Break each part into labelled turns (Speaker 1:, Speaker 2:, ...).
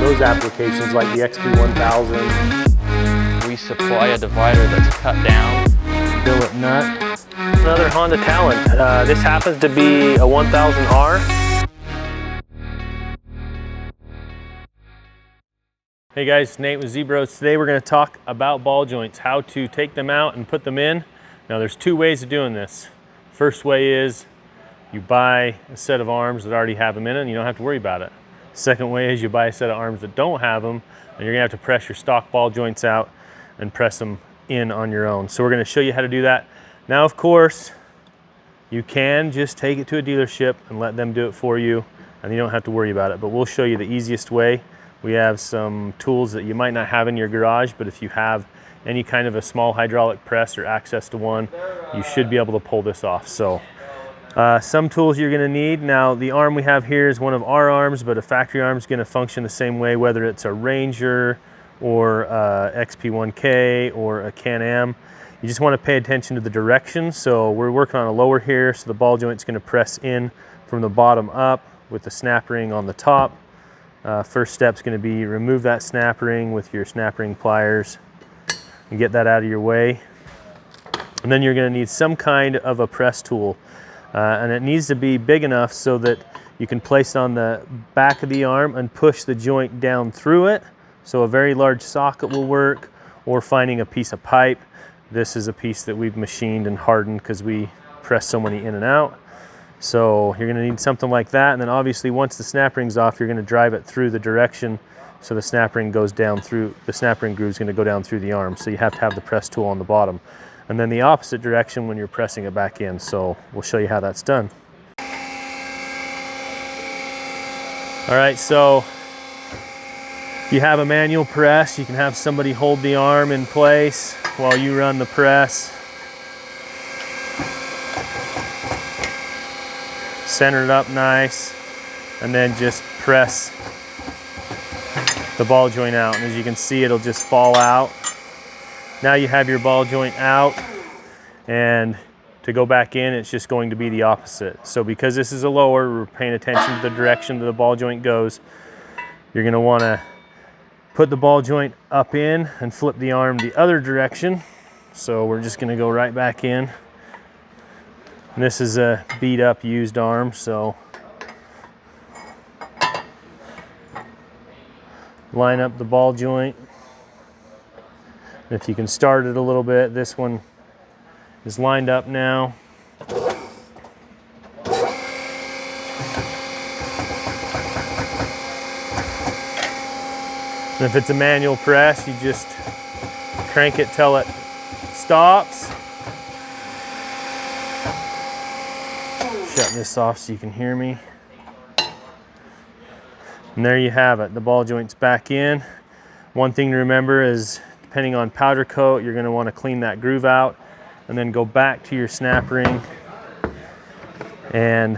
Speaker 1: those applications like the XP1000.
Speaker 2: We supply a divider that's cut down.
Speaker 1: Billet nut. Another Honda Talon. This happens to be a 1000R. Hey guys, Nate with Z-Bros. Today we're going to talk about ball joints, how to take them out and put them in. Now there's two ways of doing this. First way is you buy a set of arms that already have them in it and you don't have to worry about it. Second way is you buy a set of arms that don't have them and you're going to have to press your stock ball joints out and press them in on your own. So we're going to show you how to do that. Now of course, you can just take it to a dealership and let them do it for you and you don't have to worry about it, but we'll show you the easiest way. We have some tools that you might not have in your garage, but if you have any kind of a small hydraulic press or access to one, you should be able to pull this off. So some tools you're going to need. Now the arm we have here is one of our arms, but a factory arm is going to function the same way, whether it's a Ranger or a XP1K or a Can-Am. You just want to pay attention to the direction. So we're working on a lower here, so the ball joint's going to press in from the bottom up with the snap ring on the top. First step's going to be remove that snap ring with your snap ring pliers and get that out of your way. And then you're going to need some kind of a press tool. And it needs to be big enough so that you can place it on the back of the arm and push the joint down through it. So a very large socket will work, or finding a piece of pipe. This is a piece that we've machined and hardened because we press so many in and out. So you're going to need something like that, and then obviously once the snap ring's off, you're going to drive it through the direction so the snap ring goes down through, the snap ring groove is going to go down through the arm, so you have to have the press tool on the bottom. And then the opposite direction when you're pressing it back in, so we'll show you how that's done. Alright, so if you have a manual press, you can have somebody hold the arm in place while you run the press. Center it up nice, and then just press the ball joint out. And as you can see, it'll just fall out. Now you have your ball joint out, and to go back in, it's just going to be the opposite. So because this is a lower, we're paying attention to the direction that the ball joint goes. You're going to want to put the ball joint up in and flip the arm the other direction. So we're just going to go right back in. And this is a beat up used arm, so line up the ball joint. And if you can start it a little bit, this one is lined up now. And if it's a manual press, you just crank it till it stops. Shut this off so you can hear me. And there you have it. The ball joint's back in. One thing to remember is, depending on powder coat, you're going to want to clean that groove out and then go back to your snap ring and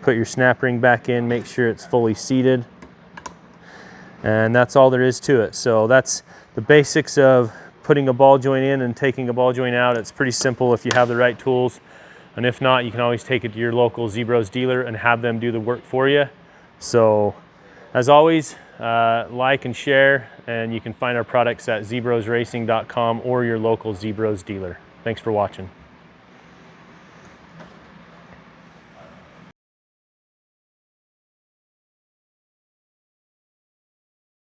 Speaker 1: put your snap ring back in. Make sure it's fully seated. And that's all there is to it. So that's the basics of putting a ball joint in and taking a ball joint out. It's pretty simple if you have the right tools. And if not, you can always take it to your local Z-Bros dealer and have them do the work for you. So as always, like and share, and you can find our products at zbrosracing.com or your local Z-Bros dealer. Thanks for watching.